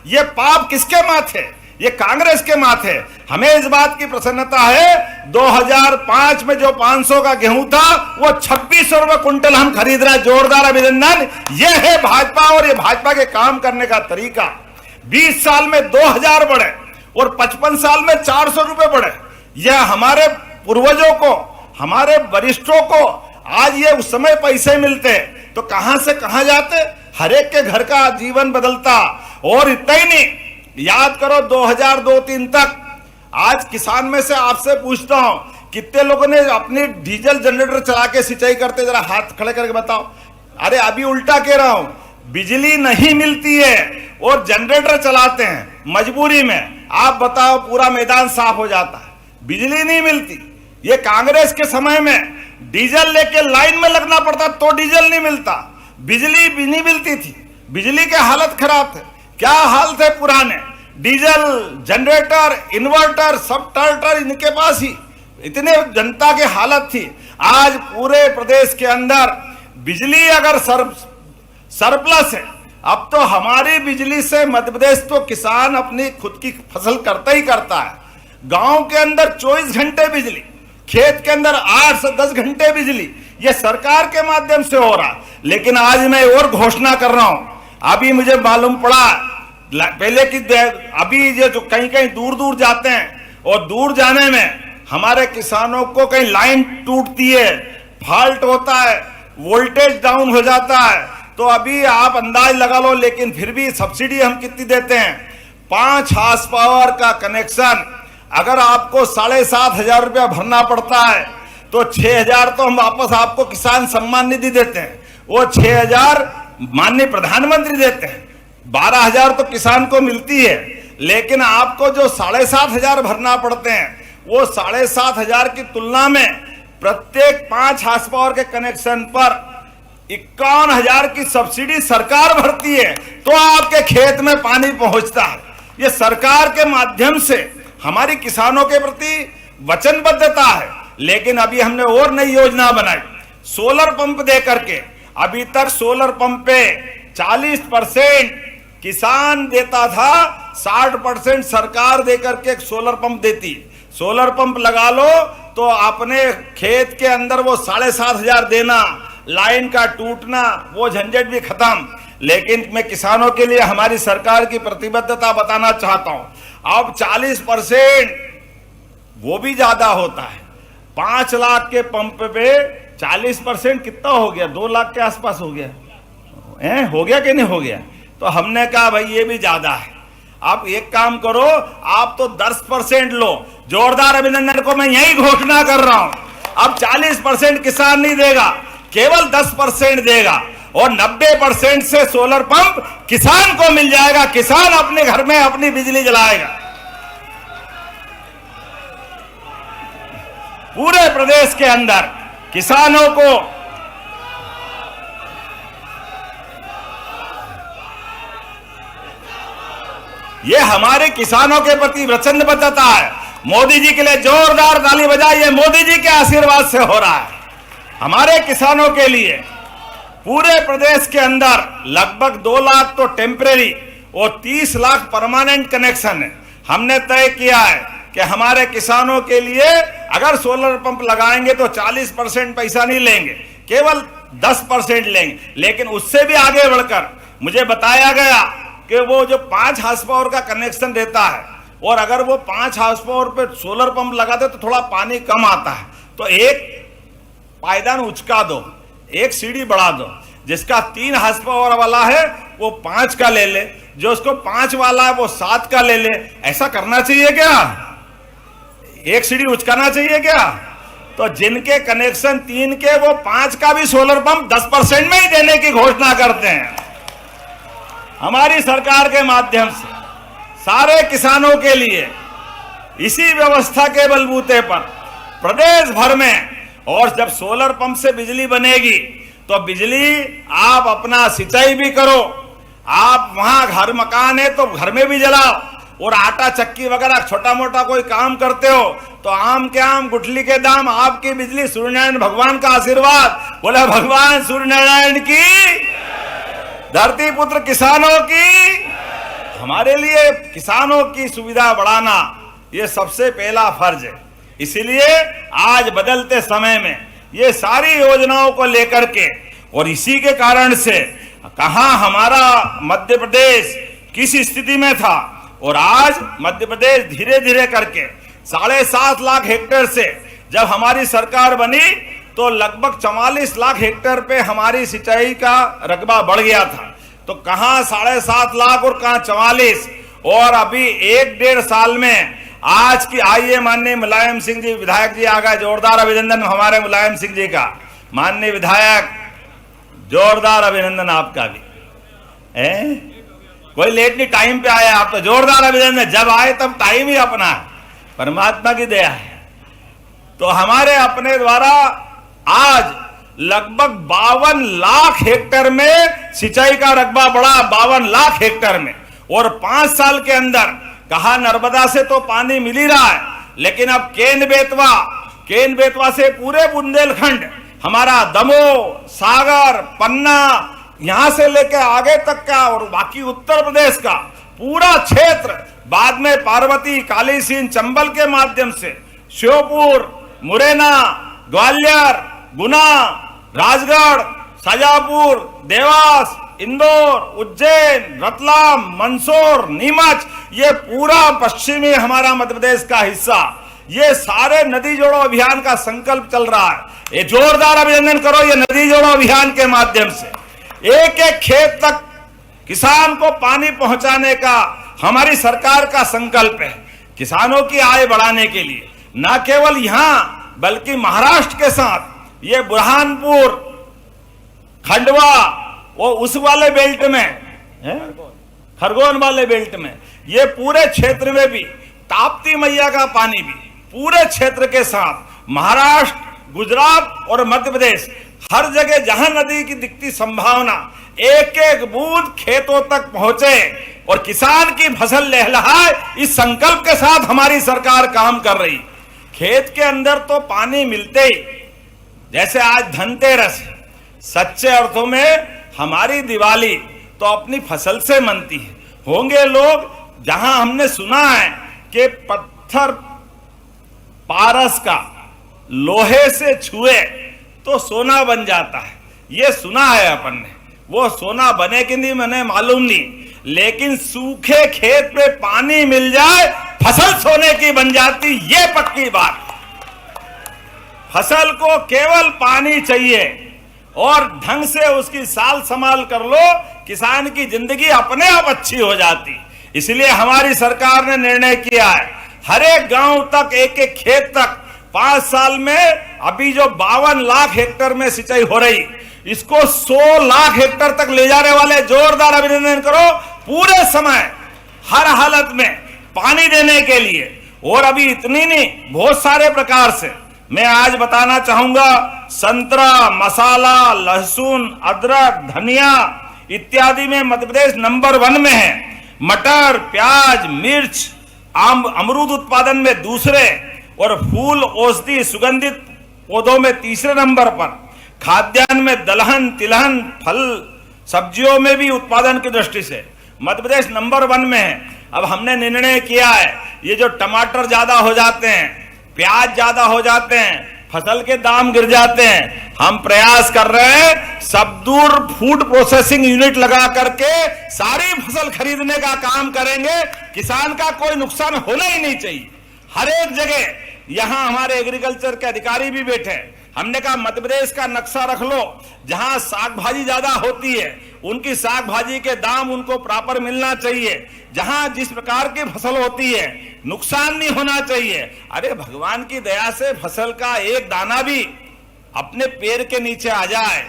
ये पाप किसके माथे? ये कांग्रेस के माथे। हमें इस बात की प्रसन्नता है 2005 में जो 500 का गेहूं था वो 2600 रुपए क्विंटल हम खरीद रहे हैं। जोरदार अभिनंदन। ये है भाजपा और ये भाजपा के काम करने का तरीका। 20 साल में 2000 बढ़े और 55 साल में 400 रुपए बढ़े। यह हमारे पूर्वजों को, हमारे वरिष्ठों को आज ये उस समय पैसे मिलते तो कहां से कहां जाते। हर एक के घर का जीवन बदलता। और इतना ही नहीं, याद करो 2002-3 तक। आज किसान में से आपसे पूछता हूं कितने लोगों ने अपनी डीजल जनरेटर चला के सिंचाई करते, जरा हाथ खड़े करके बताओ। अरे अभी उल्टा कह रहा हूं, बिजली नहीं मिलती है और जनरेटर चलाते हैं मजबूरी में। आप बताओ, पूरा मैदान साफ हो जाता है, बिजली नहीं मिलती। ये कांग्रेस के समय में डीजल लेके लाइन में लगना पड़ता तो डीजल नहीं मिलता, बिजली भी नहीं मिलती थी। बिजली के हालत खराब थे। क्या हाल थे पुराने? डीजल, जनरेटर, इन्वर्टर, सब टर्टर इनके पास ही, इतने जनता की हालत थी। आज पूरे प्रदेश के अंदर बिजली अगर सरप्लस है। अब तो हमारी बिजली से मध्य प्रदेश तो किसान अपनी खुद की फसल करता ही करता है। गांव के अंदर 24 घंटे बिजली, खेत के अंदर 8 से 10 घंटे बिजली, यह सरकार के माध्यम से हो रहा। लेकिन आज मैं और घोषणा कर रहा हूं, अभी मुझे मालूम पड़ा पहले कि अभी ये जो कहीं कहीं दूर दूर जाते हैं और दूर जाने में हमारे किसानों को कहीं लाइन टूटती है, फॉल्ट होता है, वोल्टेज डाउन हो जाता है, तो अभी आप अंदाज लगा लो। लेकिन फिर भी सब्सिडी हम कितनी देते हैं? 5 हार्स पावर का कनेक्शन अगर आपको 7,500 रुपया भरना पड़ता है तो 6,000 तो हम वापस आपको किसान सम्मान निधि देते हैं, वो 6,000 माननीय प्रधानमंत्री देते हैं, 12,000 तो किसान को मिलती है। लेकिन आपको जो 7,500 भरना पड़ते हैं, वो 7,500 की तुलना में प्रत्येक 5 हार्स पावर के कनेक्शन पर 51,000 की सब्सिडी सरकार भरती है, तो आपके खेत में पानी पहुंचता है। ये सरकार के माध्यम से हमारी किसानों के प्रति वचनबद्धता है। लेकिन अभी हमने और नई योजना बनाई, सोलर पंप दे करके। अभी तक सोलर पंप पे 40% किसान देता था, 60% सरकार दे करके एक सोलर पंप देती। सोलर पंप लगा लो तो अपने खेत के अंदर वो 7,500 देना, लाइन का टूटना, वो झंझट भी खत्म। लेकिन मैं किसानों के लिए हमारी सरकार की प्रतिबद्धता बताना चाहता हूं। अब 40% वो भी ज्यादा होता है। 5 लाख के पंप पे 40% कितना हो गया? 2 लाख के आसपास हो गया। हो गया कि नहीं हो गया? तो हमने कहा भाई ये भी ज्यादा है। आप एक काम करो, आप तो 10% लो। जोरदार अभिनंदन को मैं यही घोषणा कर रहा हूं। अब 40% किसान नहीं देगा, केवल 10% देगा और 90% से सोलर पंप किसान को मिल जाएगा। किसान अपने घर में अपनी बिजली जलाएगा। पूरे प्रदेश के अंदर किसानों को ये हमारे किसानों के प्रति वचनबद्धता है। मोदी जी के लिए जोरदार ताली बजाइए। मोदी जी के आशीर्वाद से हो रहा है। हमारे किसानों के लिए पूरे प्रदेश के अंदर लगभग 2 लाख तो टेम्परेरी और 30 लाख परमानेंट कनेक्शन है। हमने तय किया है कि हमारे किसानों के लिए अगर सोलर पंप लगाएंगे तो 40% पैसा नहीं लेंगे, केवल 10% लेंगे। लेकिन उससे भी आगे बढ़कर मुझे बताया गया कि वो जो 5 हार्स पावर का कनेक्शन देता है और अगर वो 5 हार्स पावर पे सोलर पंप लगा दे तो थोड़ा पानी कम आता है, तो एक पायदान उचका दो, एक सीढ़ी बढ़ा दो। जिसका 3 हार्स पावर वाला है वो 5 का ले ले, जो उसको 5 वाला है वो 7 का ले ले। ऐसा करना चाहिए क्या? एक सीढ़ी उचकाना चाहिए क्या? तो जिनके कनेक्शन 3 के, वो 5 का भी सोलर पंप 10% में ही देने की घोषणा करते हैं। हमारी सरकार के माध्यम से सारे किसानों के लिए इसी व्यवस्था के बलबूते पर प्रदेश भर में, और जब सोलर पंप से बिजली बनेगी तो बिजली आप अपना सिंचाई भी करो, आप वहां घर मकान है तो घर में भी जलाओ, और आटा चक्की वगैरह छोटा मोटा कोई काम करते हो तो आम के आम गुठली के दाम, आपकी बिजली। सूर्यनारायण भगवान का आशीर्वाद, बोले भगवान सूर्यनारायण की, धरती पुत्र किसानों की। हमारे लिए किसानों की सुविधा बढ़ाना ये सबसे पहला फर्ज है। इसीलिए आज बदलते समय में ये सारी योजनाओं को लेकर के, और इसी के कारण से कहां हमारा मध्य प्रदेश किस स्थिति में था, और आज मध्य प्रदेश धीरे धीरे करके 7.5 लाख हेक्टेयर से जब हमारी सरकार बनी तो लगभग 44 लाख हेक्टेयर पे हमारी सिंचाई का रकबा बढ़ गया था। तो कहां 7.5 लाख और कहां 44, और अभी 1-1.5 साल में आज की आइए माननीय मुलायम सिंह जी विधायक जी आ गए, जोरदार अभिनंदन हमारे मुलायम सिंह जी का। माननीय विधायक, जोरदार अभिनंदन आपका भी है। कोई लेट नहीं, टाइम पे आया आप तो, जोरदार अभिनंदन। जब आए तब टाइम ही अपना है, परमात्मा की दया है। तो हमारे अपने द्वारा आज लगभग 52 लाख हेक्टेयर में सिंचाई का रकबा बढ़ा, 52 लाख हेक्टेयर में। और 5 साल के अंदर कहा नर्मदा से तो पानी मिल ही रहा है, लेकिन अब केन बेतवा से पूरे बुंदेलखंड, हमारा दमोह, सागर, पन्ना, यहां से लेकर आगे तक का और बाकी उत्तर प्रदेश का पूरा क्षेत्र, बाद में पार्वती, काली सिंध, चंबल के माध्यम से श्योपुर, मुरैना, ग्वालियर, गुना, राजगढ़, शाजापुर, देवास, इंदौर, उज्जैन, रतलाम, मंदसौर, नीमच, ये पूरा पश्चिमी हमारा मध्य प्रदेश का हिस्सा, ये सारे नदी जोड़ो अभियान का संकल्प चल रहा है। ये जोरदार अभिनंदन करो, ये नदी जोड़ो अभियान के माध्यम से एक एक खेत तक किसान को पानी पहुंचाने का हमारी सरकार का संकल्प है। किसानों की आय बढ़ाने के लिए न केवल यहां बल्कि महाराष्ट्र के साथ ये बुरहानपुर, खंडवा, वो उस वाले बेल्ट में, खरगोन वाले बेल्ट में, ये पूरे क्षेत्र में भी ताप्ती मैया का पानी भी पूरे क्षेत्र के साथ महाराष्ट्र, गुजरात और मध्य प्रदेश, हर जगह जहां नदी की दिखती संभावना, एक एक बूंद खेतों तक पहुंचे और किसान की फसल लहलहाए, इस संकल्प के साथ हमारी सरकार काम कर रही। खेत के अंदर तो पानी मिलते ही, जैसे आज धनतेरस, सच्चे अर्थों में हमारी दिवाली तो अपनी फसल से मनती है। होंगे लोग जहां हमने सुना है कि पत्थर पारस का लोहे से छुए तो सोना बन जाता है, ये सुना है अपन ने। वो सोना बने कि नहीं मैंने मालूम नहीं, लेकिन सूखे खेत पे पानी मिल जाए फसल सोने की बन जाती, ये पक्की बात। फसल को केवल पानी चाहिए और ढंग से उसकी साल संभाल कर लो, किसान की जिंदगी अपने आप अच्छी हो जाती। इसलिए हमारी सरकार ने निर्णय किया है हर एक गांव तक, एक एक खेत तक 5 साल में, अभी जो 52 लाख हेक्टेयर में सिंचाई हो रही, इसको 100 लाख हेक्टेयर तक ले जाने वाले, जोरदार अभिनंदन करो। पूरे समय हर हालत में पानी देने के लिए, और अभी इतनी नहीं, बहुत सारे प्रकार से मैं आज बताना चाहूंगा। संतरा, मसाला, लहसुन, अदरक, धनिया इत्यादि में मध्य प्रदेश नंबर 1 में है। मटर, प्याज, मिर्च, अमरूद उत्पादन में दूसरे, और फूल, औषधि, सुगंधित पौधों में तीसरे नंबर पर। खाद्यान्न में दलहन, तिलहन, फल सब्जियों में भी उत्पादन की दृष्टि से मध्य प्रदेश नंबर 1 में है। अब हमने निर्णय किया है, ये जो टमाटर ज्यादा हो जाते हैं, प्याज ज्यादा हो जाते हैं, फसल के दाम गिर जाते हैं, हम प्रयास कर रहे हैं सबदूर फूड प्रोसेसिंग यूनिट लगा करके सारी फसल खरीदने का काम करेंगे। किसान का कोई नुकसान होना ही नहीं चाहिए। हर एक जगह यहां हमारे एग्रीकल्चर के अधिकारी भी बैठे हैं। हमने कहा मध्य प्रदेश का नक्शा रख लो, जहां साग भाजी ज्यादा होती है उनकी साग भाजी के दाम उनको प्रॉपर मिलना चाहिए, जहां जिस प्रकार की फसल होती है नुकसान नहीं होना चाहिए। अरे भगवान की दया से फसल का एक दाना भी अपने पैर के नीचे आ जाए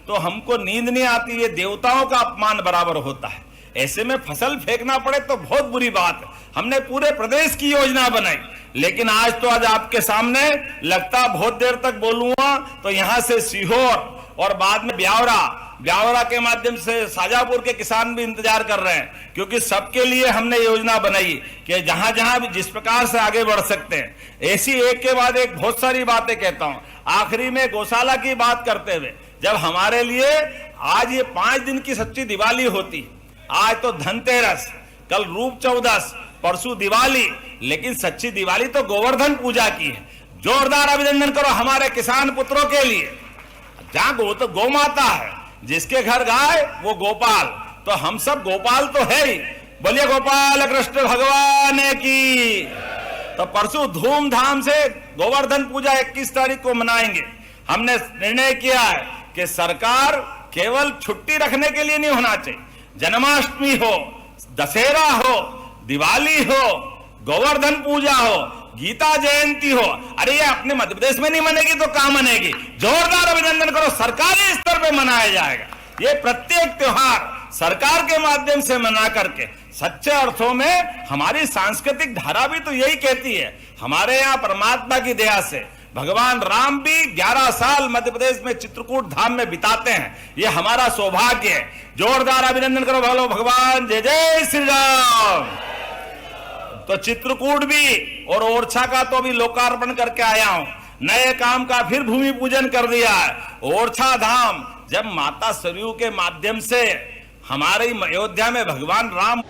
तो हमको नींद नहीं आती, ये देवताओं का अपमान बराबर होता है। ऐसे में फसल फेंकना पड़े तो बहुत बुरी बात है। हमने पूरे प्रदेश की योजना बनाई, लेकिन आज तो आज आपके सामने लगता बहुत देर तक बोलूंगा तो यहां से सीहोर और बाद में ब्यावरा के माध्यम से शाजापुर के किसान भी इंतजार कर रहे हैं, क्योंकि सबके लिए हमने योजना बनाई कि जहां जहां भी जिस प्रकार से आगे बढ़ सकते हैं। ऐसी एक के बाद एक बहुत सारी बातें कहता हूं। आखिरी में गौशाला की बात करते हुए, जब हमारे लिए आज ये 5 दिन की सच्ची दिवाली होती, आज तो धनतेरस, कल रूप चौदस, परसों दिवाली, लेकिन सच्ची दिवाली तो गोवर्धन पूजा की है। जोरदार अभिनंदन करो हमारे किसान पुत्रों के लिए। जहां गौ माता है, जिसके घर गाय वो गोपाल, तो हम सब गोपाल तो है ही। बोलिए गोपाल कृष्ण भगवान की। तो परसों धूमधाम से गोवर्धन पूजा 21 तारीख को मनाएंगे। हमने निर्णय किया है कि सरकार केवल छुट्टी रखने के लिए नहीं होना चाहिए। जन्माष्टमी हो, दशहरा हो, दिवाली हो, गोवर्धन पूजा हो, गीता जयंती हो, अरे ये अपने मध्य प्रदेश में नहीं मनेगी तो कहां मनेगी? जोरदार अभिनंदन करो, सरकारी स्तर पे मनाया जाएगा। ये प्रत्येक त्योहार सरकार के माध्यम से मना करके सच्चे अर्थों में हमारी सांस्कृतिक धारा भी तो यही कहती है। हमारे यहाँ परमात्मा की दया से भगवान राम भी 11 साल मध्य प्रदेश में चित्रकूट धाम में बिताते हैं। ये हमारा सौभाग्य है। जोरदार अभिनंदन करो बोलो भगवान जय जय श्री राम। तो चित्रकूट भी और ओरछा का तो अभी लोकार्पण करके आया हूं। नए काम का फिर भूमि पूजन कर दिया है। ओरछा धाम जब माता सरयू के माध्यम से हमारी अयोध्या में भगवान राम